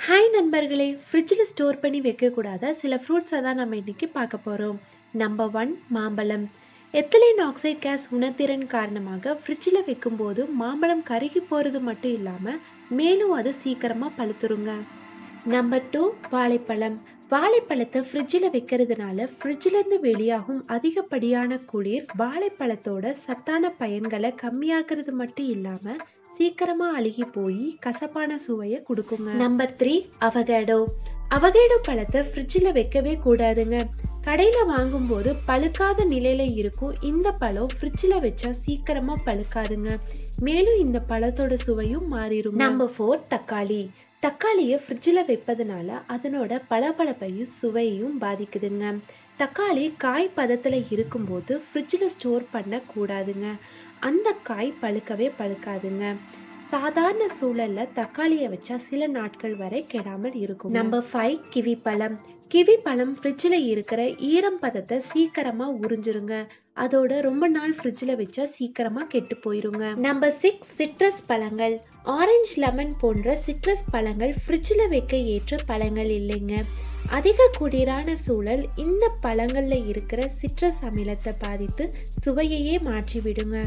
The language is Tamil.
ஹாய் நண்பர்களே, ஃப்ரிட்ஜில் ஸ்டோர் பண்ணி வைக்கக்கூடாத சில ஃப்ரூட்ஸை தான் நம்ம இன்னைக்கு பார்க்க போகிறோம். நம்பர் 1 மாம்பழம். எத்திலீன் ஆக்சைடு கேஸ் உணர்திறன் காரணமாக ஃப்ரிட்ஜில் வைக்கும்போது மாம்பழம் கருகி போகிறது மட்டும் இல்லாமல் மேலும் அது சீக்கிரமாக பழுத்துருங்க. நம்பர் 2 வாழைப்பழம். வாழைப்பழத்தை ஃப்ரிட்ஜில் வைக்கிறதுனால ஃப்ரிட்ஜிலேருந்து வெளியாகும் அதிகப்படியான குளிர் வாழைப்பழத்தோட சத்தான பயன்களை கம்மியாகிறது மட்டும் இல்லாமல் சீக்கிரமா அழுகி போய் கசப்பான சுவையை கொடுக்குங்க. Number 3 avocado. அவகேடோ பழத்தை ஃப்ரிட்ஜில் வைக்கவே கூடாதுங்க. கடையில் வாங்கும்போது பழுக்காத நிலையில இருக்கும் இந்த பழம் ஃப்ரிட்ஜில் வச்சா சீக்கிரமா பழுக்காதுங்க. மேலும் இந்த பழத்தோட சுவையும் மாறிடும். நம்பர் 4 தக்காளி. தக்காளியை ஃப்ரிட்ஜில் வைப்பதனால அதனோட பளபளப்பையும் சுவையையும் பாதிக்குதுங்க. தக்காளி காய் பதத்தில் இருக்கும்போது ஃப்ரிட்ஜில் ஸ்டோர் பண்ண கூடாதுங்க. அந்த காய் பழுக்கவே பழுக்காதுங்க. சாதாரண சூழல்ல தக்காளியை வச்சா சில நாட்கள் வரை கெடாமல் இருக்கும். நம்பர் 5 கிவி பழம். கிவி பழம் ஃப்ரிட்ஜில் இருக்கிற ஈரம் பதத்தை சீக்கிரமா உறிஞ்சிருங்க. அதோட ரொம்ப நாள் ஃப்ரிட்ஜில் வச்சா சீக்கிரமா கெட்டு போயிருங்க. நம்பர் 6 சிட்ரஸ் பழங்கள். ஆரஞ்சு, லெமன் போன்ற சிட்ரஸ் பழங்கள் ஃப்ரிட்ஜில் வைக்க ஏற்ற பழங்கள் இல்லைங்க. அதிக குளிரான சூழல் இந்த பழங்கள்ல இருக்கிற சிட்ரஸ் அமிலத்தை பாதித்து சுவையையே மாற்றி விடுங்க.